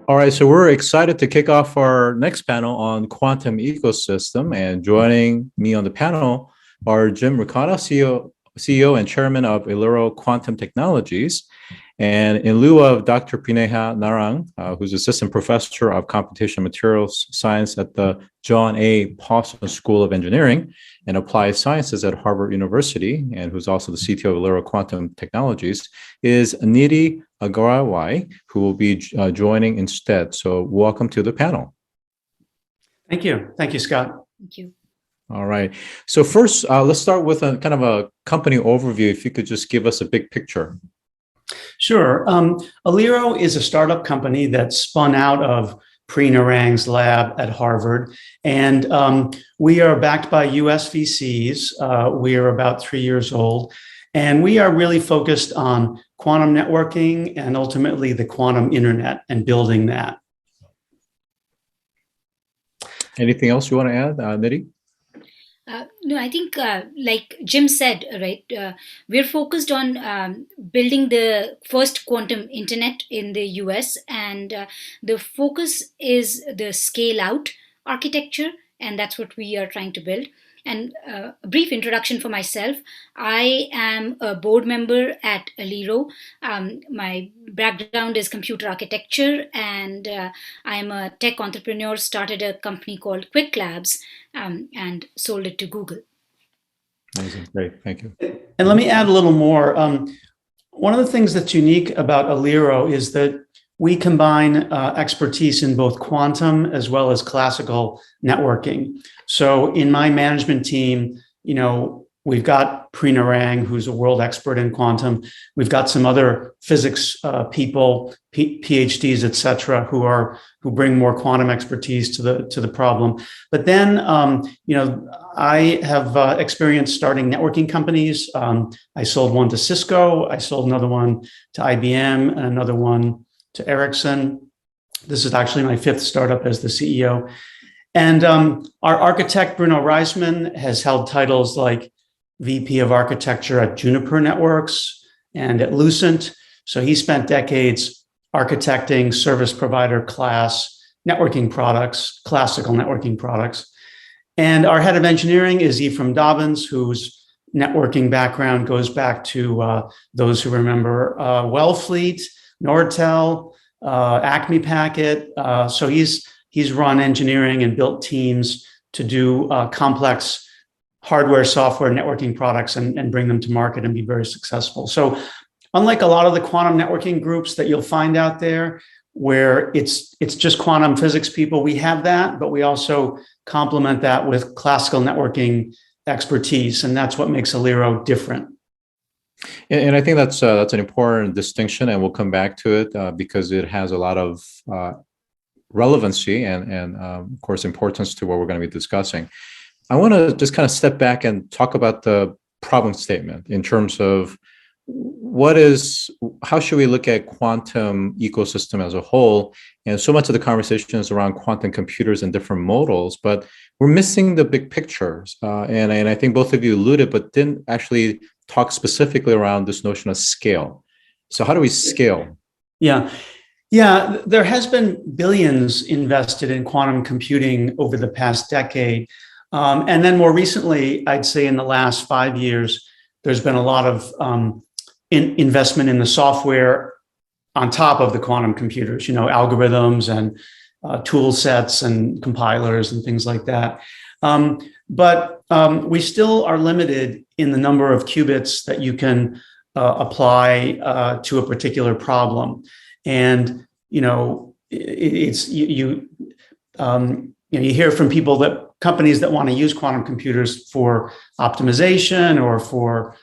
All right, so we're excited to kick off our next panel on quantum ecosystem. And joining me on the panel are Jim Ricotta, CEO and Chairman of Aliro Quantum Technologies, and in lieu of Dr. Prineha Narang, who's Assistant Professor of Computational Materials Science at the John A. Paulson School of Engineering and Applied Sciences at Harvard University, and who's also the CTO of Aliro Quantum Technologies, is Nidhi Agrawal, who will be joining instead. So welcome to the panel. Thank you. Thank you, Scott. Thank you. All right. So first, let's start with a kind of a company overview. If you could just give us a big picture. Sure. Aliro is a startup company that spun out of Narang's lab at Harvard. And we are backed by US VCs. We are about 3 years old. And we are really focused on quantum networking and ultimately the quantum internet and building that. Anything else you want to add, Nidhi? No, I think like Jim said, right, we're focused on building the first quantum internet in the US, and the focus is the scale out architecture, and that's what we are trying to build. And a brief introduction for myself. I am a board member at Aliro. My background is computer architecture, and I'm a tech entrepreneur, started a company called Quick Labs and sold it to Google. Amazing. Great. Thank you. And let me add a little more. One of the things that's unique about Aliro is that we combine expertise in both quantum as well as classical networking. So in my management team, we've got Narang, who's a world expert in quantum. We've got some other physics people, PhDs, et cetera, who bring more quantum expertise to the problem. But then, I have experience starting networking companies. I sold one to Cisco. I sold another one to IBM and another one to Ericsson. This is actually my 5th startup as the CEO. And our architect, Bruno Reisman, has held titles like VP of Architecture at Juniper Networks and at Lucent. So he spent decades architecting service provider class networking products, classical networking products. And our head of engineering is Ephraim Dobbins, whose networking background goes back to those who remember Wellfleet, Nortel, Acme Packet. So he's run engineering and built teams to do complex hardware, software, networking products and bring them to market and be very successful. So unlike a lot of the quantum networking groups that you'll find out there, where it's just quantum physics people, we have that, but we also complement that with classical networking expertise. And that's what makes Aliro different. And I think that's an important distinction, and we'll come back to it because it has a lot of relevancy and of course, importance to what we're going to be discussing. I want to just kind of step back and talk about the problem statement in terms of how should we look at quantum ecosystem as a whole? And so much of the conversation is around quantum computers and different modals, but we're missing the big pictures. And I think both of you alluded, but didn't actually talk specifically around this notion of scale. So how do we scale? Yeah, there has been billions invested in quantum computing over the past decade. And then more recently, I'd say in the last 5 years, there's been a lot of investment in the software on top of the quantum computers, algorithms and tool sets and compilers and things like that. But we still are limited in the number of qubits that you can apply to a particular problem. And, you hear from people that companies that want to use quantum computers for optimization or for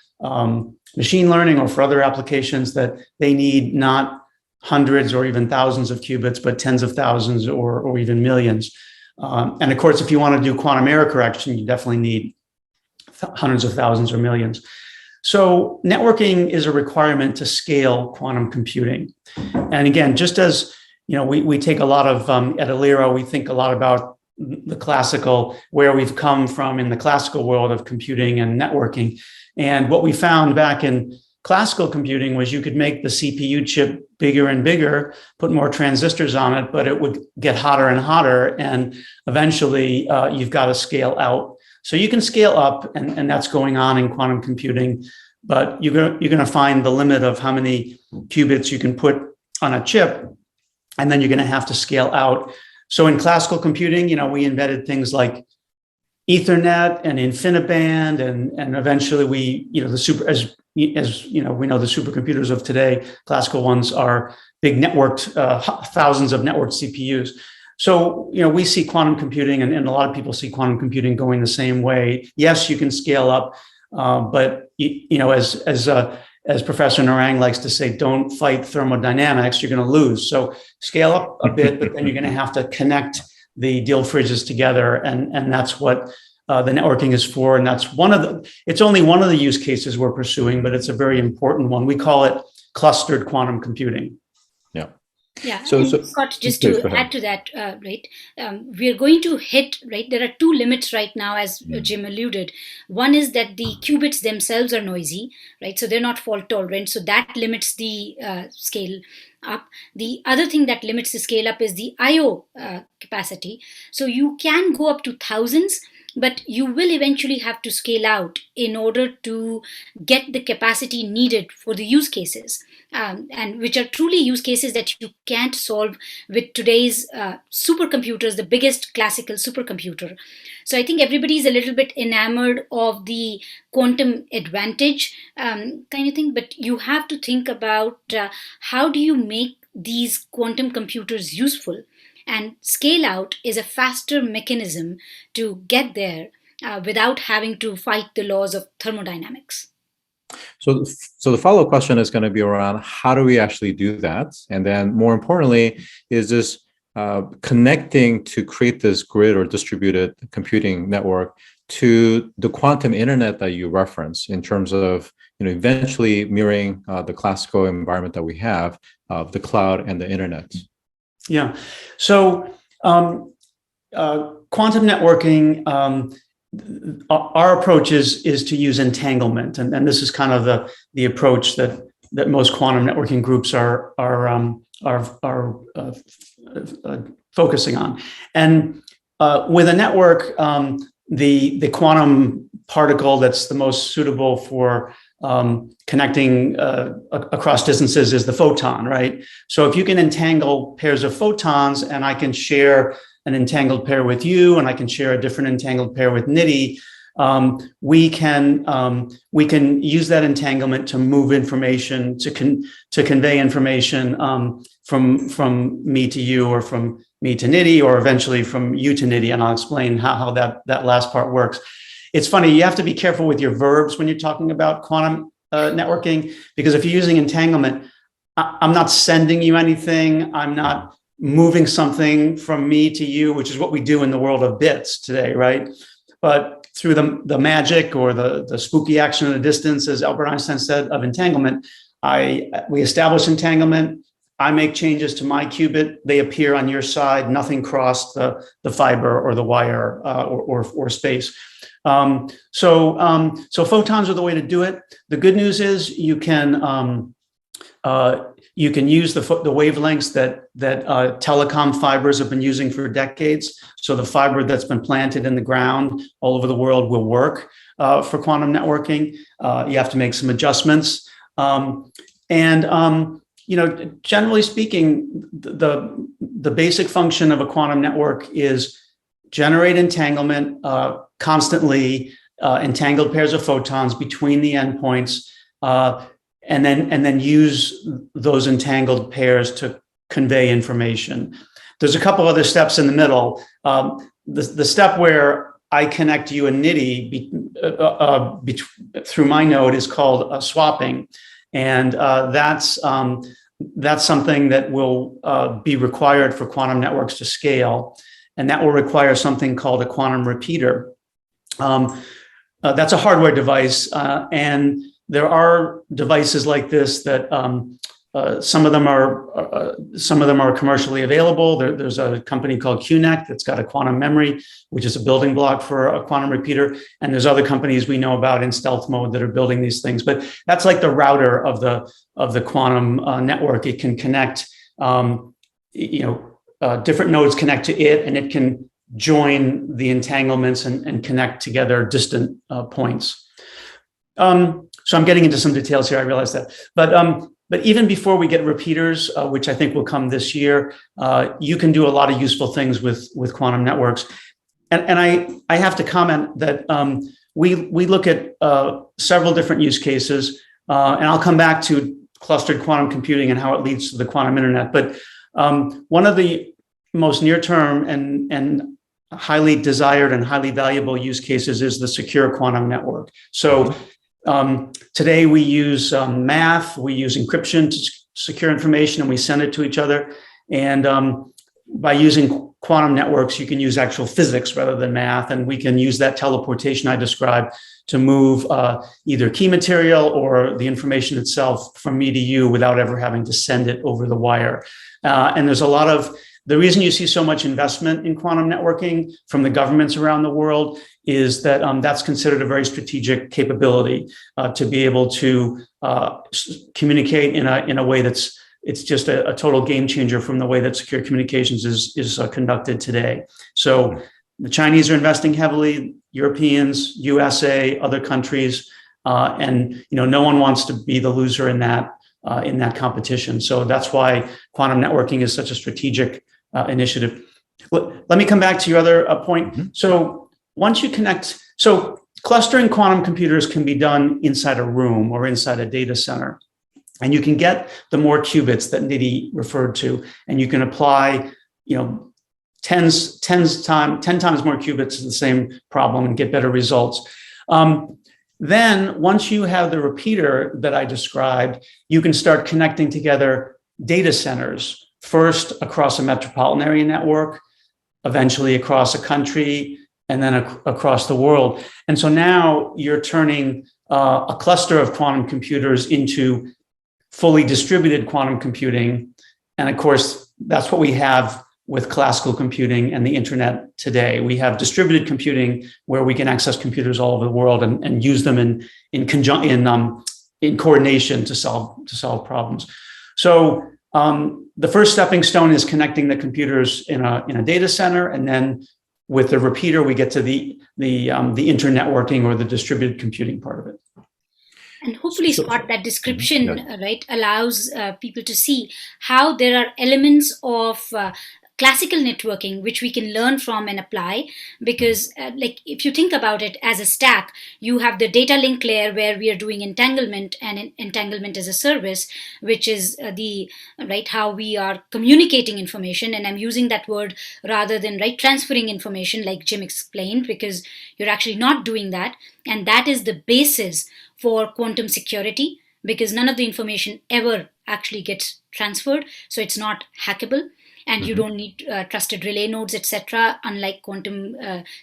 machine learning or for other applications that they need not hundreds or even thousands of qubits, but tens of thousands or even millions. And of course, if you want to do quantum error correction, you definitely need hundreds of thousands or millions. So networking is a requirement to scale quantum computing. And again, just as we take a lot of, at Aliro, we think a lot about the classical, where we've come from in the classical world of computing and networking. And what we found back in classical computing was you could make the CPU chip bigger and bigger, put more transistors on it, but it would get hotter and hotter. And eventually you've got to scale out. So you can scale up, and that's going on in quantum computing, but you're going to find the limit of how many qubits you can put on a chip, and then you're going to have to scale out. So in classical computing, we invented things like Ethernet and InfiniBand, and eventually we, as we know, the supercomputers of today, classical ones are big networked, thousands of networked CPUs. So, we see quantum computing, and a lot of people see quantum computing going the same way. Yes, you can scale up, but as Professor Narang likes to say, don't fight thermodynamics, you're going to lose. So scale up a bit, but then you're going to have to connect the Diel fridges together. And that's what the networking is for. And that's it's only one of the use cases we're pursuing, but it's a very important one. We call it clustered quantum computing. Yeah. Yeah. So Scott, just to add to that, we're going to hit, there are two limits right now, as Jim alluded. One is that the qubits themselves are noisy, right? So they're not fault tolerant. So that limits the scale up. The other thing that limits the scale up is the IO capacity. So you can go up to thousands, but you will eventually have to scale out in order to get the capacity needed for the use cases, and which are truly use cases that you can't solve with today's supercomputers, the biggest classical supercomputer. So I think everybody's a little bit enamored of the quantum advantage kind of thing, but you have to think about how do you make these quantum computers useful? And scale out is a faster mechanism to get there without having to fight the laws of thermodynamics. So the follow-up question is going to be around how do we actually do that? And then more importantly, is this connecting to create this grid or distributed computing network to the quantum internet that you reference in terms of eventually mirroring the classical environment that we have of the cloud and the internet. Yeah. So quantum networking, our approach is to use entanglement, and this is kind of the approach that most quantum networking groups are focusing on. And with a network, the quantum particle that's the most suitable for connecting across distances is the photon, right? So if you can entangle pairs of photons, and I can share an entangled pair with you, and I can share a different entangled pair with Nitty, we can use that entanglement to move information, to convey information from me to you, or from me to Nitty, or eventually from you to Nitty, and I'll explain how that last part works. It's funny, you have to be careful with your verbs when you're talking about quantum networking, because if you're using entanglement, I'm not sending you anything. I'm not moving something from me to you, which is what we do in the world of bits today, right? But through the magic or the spooky action of the distance, as Albert Einstein said, of entanglement, we establish entanglement. I make changes to my qubit. They appear on your side. Nothing crossed the fiber or the wire or space. So photons are the way to do it. The good news is you can use the wavelengths that telecom fibers have been using for decades. So the fiber that's been planted in the ground all over the world will work for quantum networking. You have to make some adjustments. Generally speaking, the basic function of a quantum network is generate entanglement, constantly entangled pairs of photons between the endpoints, and then use those entangled pairs to convey information. There's a couple other steps in the middle. The step where I connect you and Nitty through my node is called swapping, and that's something that will be required for quantum networks to scale, and that will require something called a quantum repeater. That's a hardware device, and there are devices like this that some of them are commercially available. There's a company called QNEC that's got a quantum memory, which is a building block for a quantum repeater. And there's other companies we know about in stealth mode that are building these things. But that's like the router of the quantum network. It can connect, different nodes connect to it, and it can join the entanglements and connect together distant points. So I'm getting into some details here. I realize that, but even before we get repeaters, which I think will come this year, you can do a lot of useful things with quantum networks. And I have to comment that we look at several different use cases, and I'll come back to clustered quantum computing and how it leads to the quantum internet. But one of the most near-term and highly desired and highly valuable use cases is the secure quantum network. So today we use math, we use encryption to secure information, and we send it to each other. And by using quantum networks, you can use actual physics rather than math, and we can use that teleportation I described to move either key material or the information itself from me to you without ever having to send it over the wire. And there's a lot of the reason you see so much investment in quantum networking from the governments around the world is that that's considered a very strategic capability to be able to communicate in a way it's just a total game changer from the way that secure communications is conducted today. So the Chinese are investing heavily, Europeans, USA, other countries, and no one wants to be the loser in that competition. So that's why quantum networking is such a strategic initiative. Let me come back to your other point. Mm-hmm. So once you connect, so clustering quantum computers can be done inside a room or inside a data center. And you can get the more qubits that Nidhi referred to, and you can apply, 10 times more qubits to the same problem and get better results. Then once you have the repeater that I described, you can start connecting together data centers, first across a metropolitan area network, eventually across a country, and then across the world. And so now you're turning a cluster of quantum computers into fully distributed quantum computing. And of course, that's what we have with classical computing and the internet today. We have distributed computing where we can access computers all over the world and use them in coordination to solve problems. So the first stepping stone is connecting the computers in a data center, and then with the repeater, we get to the internetworking or the distributed computing part of it. And hopefully, Scott, that description, right, allows people to see how there are elements of classical networking which we can learn from and apply, because if you think about it as a stack, you have the data link layer where we are doing entanglement, and entanglement as a service, which is how we are communicating information. And I'm using that word rather than transferring information like Jim explained, because you're actually not doing that. And that is the basis for quantum security, because none of the information ever actually gets transferred, so it's not hackable. And you don't need trusted relay nodes, etc., unlike quantum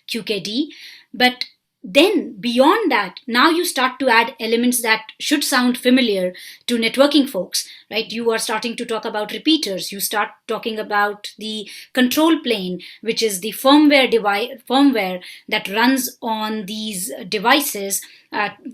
QKD. But then beyond that, now you start to add elements that should sound familiar to networking folks, right? You are starting to talk about repeaters. You start talking about the control plane, which is the firmware that runs on these devices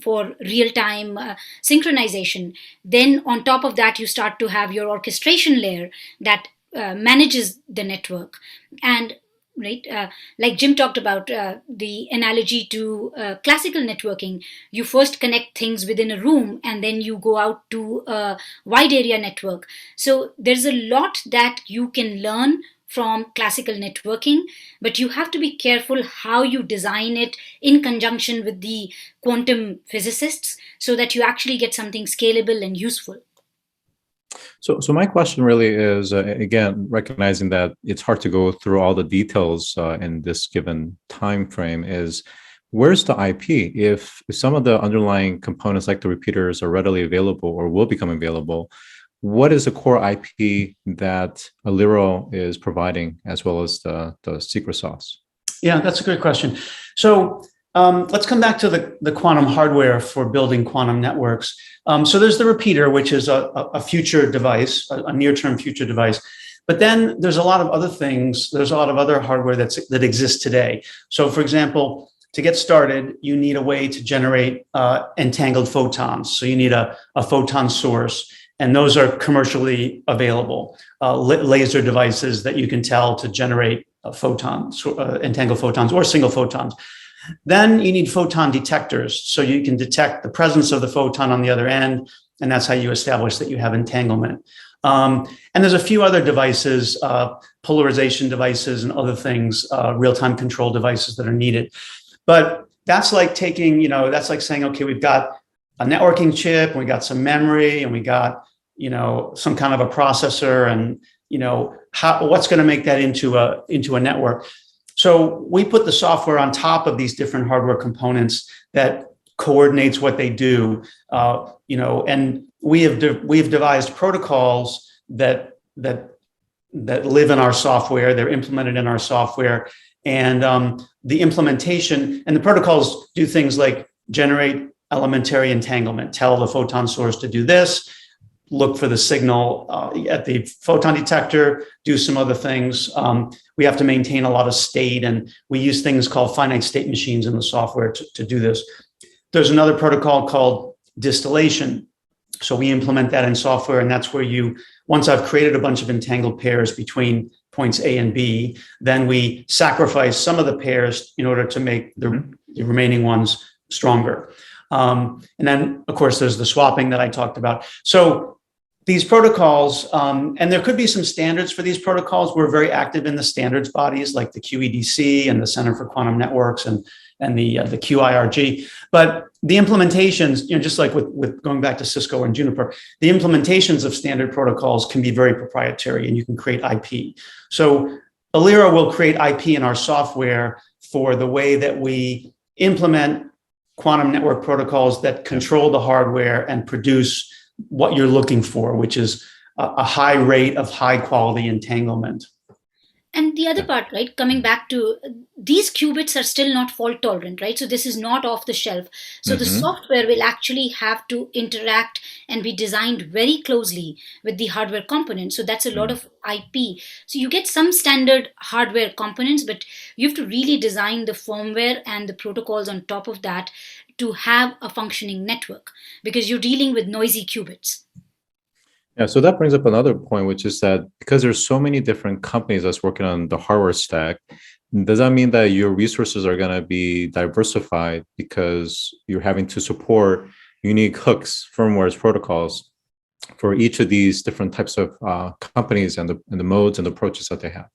for real-time synchronization. Then on top of that, you start to have your orchestration layer that manages the network. And like Jim talked about the analogy to classical networking, you first connect things within a room and then you go out to a wide area network. So there's a lot that you can learn from classical networking, but you have to be careful how you design it in conjunction with the quantum physicists so that you actually get something scalable and useful. So my question really is, again, recognizing that it's hard to go through all the details in this given time frame, is where's the IP? If some of the underlying components like the repeaters are readily available or will become available, what is the core IP that Aliro is providing, as well as the secret sauce? Yeah, that's a good question. So Let's come back to the quantum hardware for building quantum networks. So there's the repeater, which is a future device, a near-term future device. But then there's a lot of other things. There's a lot of other hardware that exists today. So, for example, to get started, you need a way to generate entangled photons. So you need a photon source, and those are commercially available. Laser devices that you can tell to generate photons, entangled photons, or single photons. Then you need photon detectors, so you can detect the presence of the photon on the other end, and that's how you establish that you have entanglement. And there's a few other devices, polarization devices and other things, real-time control devices that are needed. But that's like taking, that's like saying, okay, we've got a networking chip, and we got some memory, and we got, some kind of a processor, and, what's going to make that into a network? So we put the software on top of these different hardware components that coordinates what they do, and we've devised protocols that live in our software. They're implemented in our software, and the implementation and the protocols do things like generate elementary entanglement, tell the photon source to do this, look for the signal at the photon detector, do some other things. We have to maintain a lot of state, and we use things called finite state machines in the software to do this. There's another protocol called distillation. So we implement that in software, and that's where once I've created a bunch of entangled pairs between points A and B, then we sacrifice some of the pairs in order to make the remaining ones stronger. And then, of course, there's the swapping that I talked about. So these protocols, and there could be some standards for these protocols. We're very active in the standards bodies like the QEDC and the Center for Quantum Networks and the QIRG. But the implementations, just like with going back to Cisco and Juniper, the implementations of standard protocols can be very proprietary, and you can create IP. So Aliro will create IP in our software for the way that we implement quantum network protocols that control the hardware and produce what you're looking for, which is a high rate of high quality entanglement. And the other part, right, coming back to these qubits are still not fault tolerant, right? So this is not off the shelf. So the software will actually have to interact and be designed very closely with the hardware components. So that's a lot of IP. So you get some standard hardware components, but you have to really design the firmware and the protocols on top of that to have a functioning network, because you're dealing with noisy qubits. Yeah, so that brings up another point, which is that because there's so many different companies that's working on the hardware stack, does that mean that your resources are going to be diversified because you're having to support unique hooks, firmwares, protocols for each of these different types of companies and the modes and approaches that they have?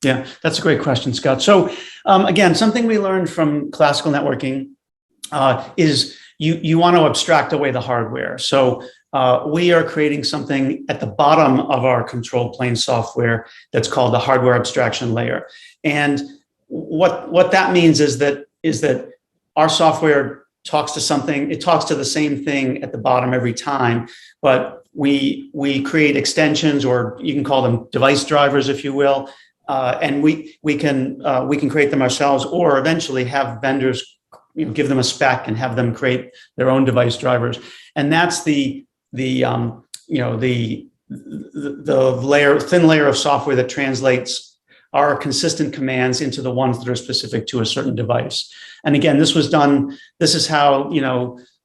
Yeah, that's a great question, Scott. So again, something we learned from classical networking is you want to abstract away the hardware. So we are creating something at the bottom of our control plane software that's called the hardware abstraction layer. And what that means is that our software talks to something, it talks to the same thing at the bottom every time, but we create extensions, or you can call them device drivers, if you will, and we can create them ourselves, or eventually have vendors give them a spec and have them create their own device drivers. And that's the thin layer of software that translates our consistent commands into the ones that are specific to a certain device. And again, this is how,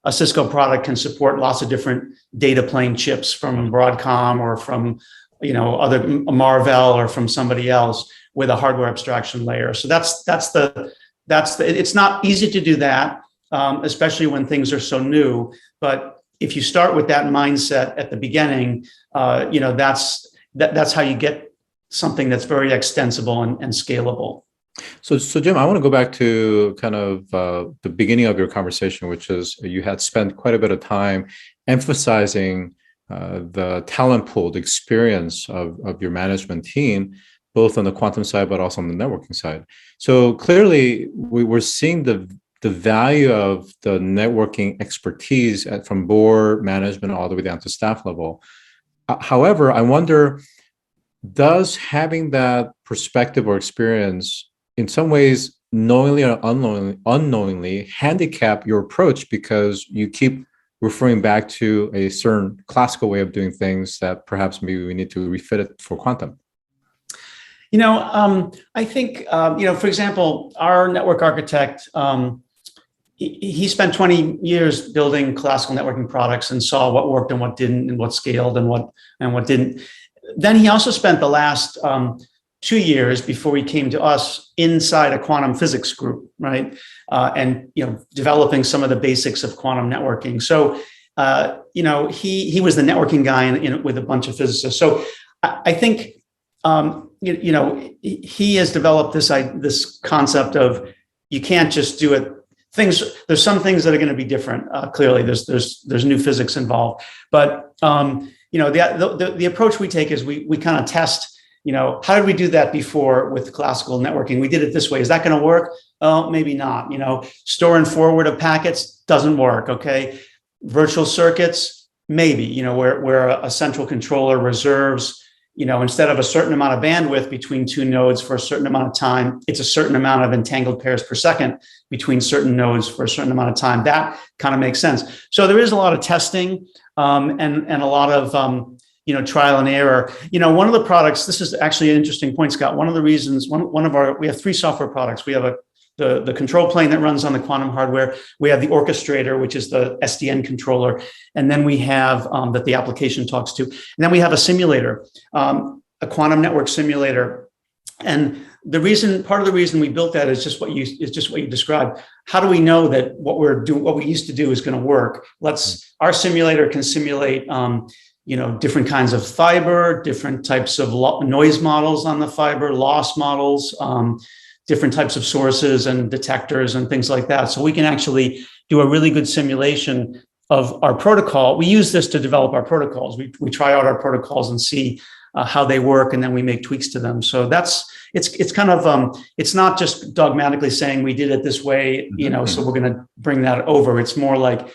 a Cisco product can support lots of different data plane chips from Broadcom or from, other Marvell or from somebody else with a hardware abstraction layer. So it's not easy to do that, especially when things are so new. But if you start with that mindset at the beginning, that's how you get something that's very extensible and scalable. So Jim, I want to go back to kind of the beginning of your conversation, which is you had spent quite a bit of time emphasizing the talent pool, the experience of your management team, both on the quantum side, but also on the networking side. So clearly, we're seeing the value of the networking expertise from board management all the way down to staff level. However, I wonder, does having that perspective or experience in some ways knowingly or unknowingly handicap your approach because you keep referring back to a certain classical way of doing things that perhaps maybe we need to refit it for quantum? I think, for example, our network architect, he spent 20 years building classical networking products and saw what worked and what didn't, and what scaled and what didn't. Then he also spent the last 2 years before he came to us inside a quantum physics group, right? And developing some of the basics of quantum networking. So he was the networking guy with a bunch of physicists. So I think he has developed this concept of you can't just do it. There's some things that are going to be different. Clearly, there's new physics involved, but the approach we take is we kind of test. How did we do that before with classical networking? We did it this way. Is that going to work? Oh, maybe not. Store and forward of packets doesn't work. Okay, virtual circuits maybe. Where a central controller reserves. Instead of a certain amount of bandwidth between two nodes for a certain amount of time, it's a certain amount of entangled pairs per second between certain nodes for a certain amount of time. That kind of makes sense. So there is a lot of testing and a lot of trial and error. One of the products. This is actually an interesting point, Scott. One of the reasons we have 3 software products. We have the control plane that runs on the quantum hardware. We have the orchestrator, which is the SDN controller. And then we have that the application talks to. And then we have a simulator, a quantum network simulator. And part of the reason we built that is just what you described. How do we know that what we used to do is going to work? Our simulator can simulate different kinds of fiber, different types of noise models on the fiber, loss models, different types of sources and detectors and things like that. So we can actually do a really good simulation of our protocol. We use this to develop our protocols. We try out our protocols and see how they work, and then we make tweaks to them. So it's kind of it's not just dogmatically saying we did it this way, so we're going to bring that over. It's more like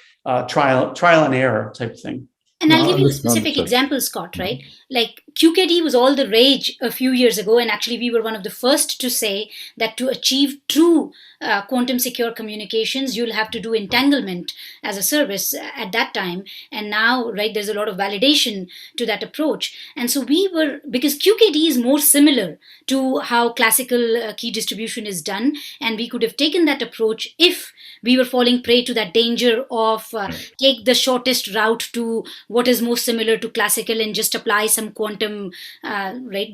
trial and error type of thing. And I'll give you a specific example, Scott, right? Like QKD was all the rage a few years ago. And actually, we were one of the first to say that to achieve true quantum secure communications, you'll have to do entanglement as a service at that time. And now, right, there's a lot of validation to that approach. And so because QKD is more similar to how classical key distribution is done. And we could have taken that approach if we were falling prey to that danger of take the shortest route to what is most similar to classical and just apply some quantum, right?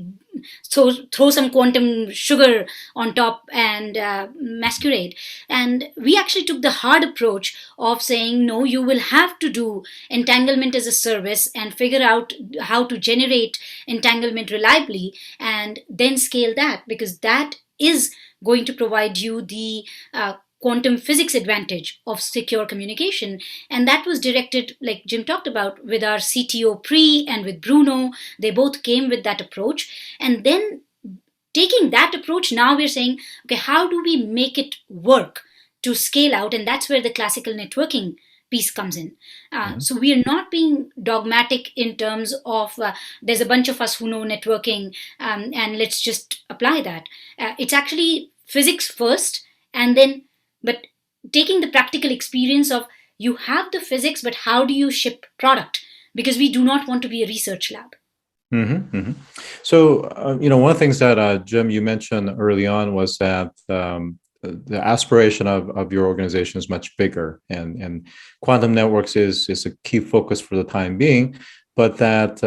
So throw some quantum sugar on top and masquerade. And we actually took the hard approach of saying, no, you will have to do entanglement as a service and figure out how to generate entanglement reliably and then scale that, because that is going to provide you the quantum physics advantage of secure communication. And that was directed, like Jim talked about, with our CTO Pri and with Bruno. They both came with that approach. And then taking that approach, now we're saying, okay, how do we make it work to scale out? And that's where the classical networking piece comes in. So we are not being dogmatic in terms of there's a bunch of us who know networking and let's just apply that. It's actually physics first, and then but taking the practical experience of you have the physics, but how do you ship product? Because we do not want to be a research lab. So, one of the things that, Jim, you mentioned early on was that the aspiration of your organization is much bigger, and quantum networks is a key focus for the time being, but that,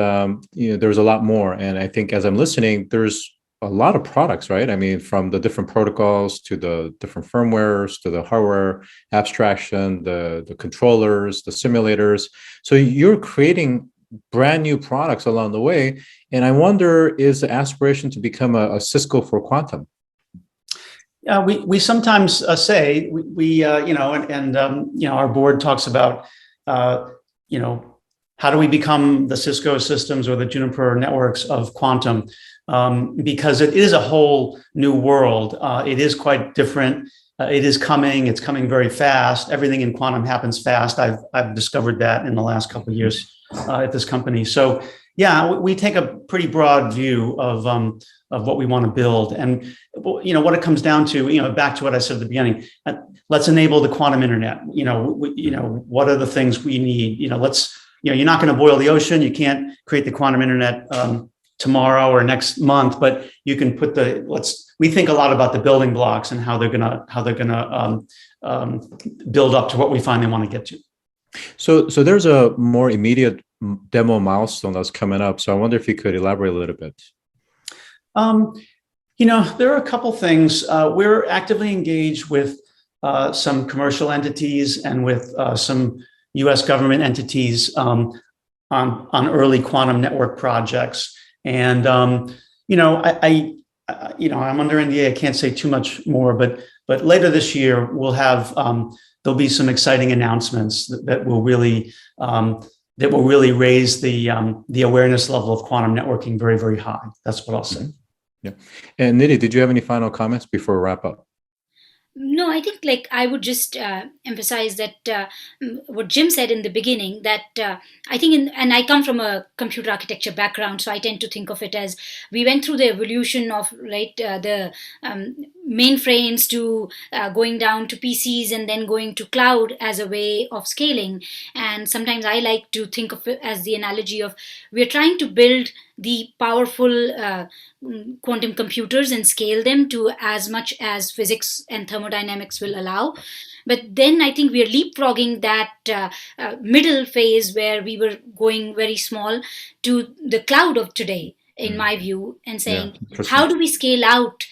there's a lot more. And I think as I'm listening, there's a lot of products, right? I mean, from the different protocols to the different firmwares to the hardware abstraction, the controllers, the simulators. So you're creating brand new products along the way. And I wonder, is the aspiration to become a Cisco for quantum? We sometimes say our board talks about how do we become the Cisco systems or the Juniper networks of quantum? Because it is a whole new world. It is quite different. It is coming. It's coming very fast. Everything in quantum happens fast. I've discovered that in the last couple of years at this company. So Yeah, we take a pretty broad view of what we want to build, and what it comes down to, back to what I said at the beginning. Let's enable the quantum internet. What are the things we need? You're not going to boil the ocean. You can't create the quantum internet tomorrow or next month, but you can put we think a lot about the building blocks and how they're gonna build up to what we finally want to get to. So there's a more immediate demo milestone that's coming up. So I wonder if you could elaborate a little bit. There are a couple things. We're actively engaged with some commercial entities and with some U.S. government entities on early quantum network projects. And I'm under NDA. I can't say too much more, but later this year we'll have there'll be some exciting announcements that will really raise the awareness level of quantum networking very, very high. That's what I'll say. Yeah. And Nidhi, did you have any final comments before we wrap up? No, I think I would just emphasize that what Jim said in the beginning, that I think, and I come from a computer architecture background, so I tend to think of it as we went through the evolution of the mainframes to going down to PCs and then going to cloud as a way of scaling. And sometimes I like to think of it as the analogy of we're trying to build the powerful quantum computers and scale them to as much as physics and thermodynamics will allow. But then I think we're leapfrogging that middle phase where we were going very small to the cloud of today, in my view, and saying, how do we scale out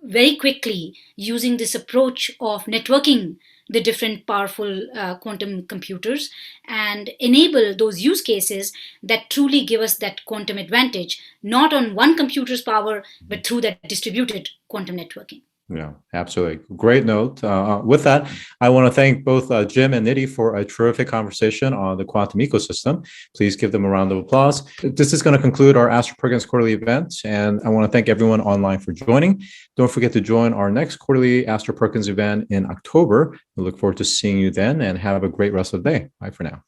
very quickly using this approach of networking the different powerful quantum computers and enable those use cases that truly give us that quantum advantage, not on one computer's power, but through that distributed quantum networking. Yeah, absolutely. Great note. With that, I want to thank both Jim and Nidhi for a terrific conversation on the quantum ecosystem. Please give them a round of applause. This is going to conclude our Astor Perkins quarterly event, and I want to thank everyone online for joining. Don't forget to join our next quarterly Astor Perkins event in October. We look forward to seeing you then, and have a great rest of the day. Bye for now.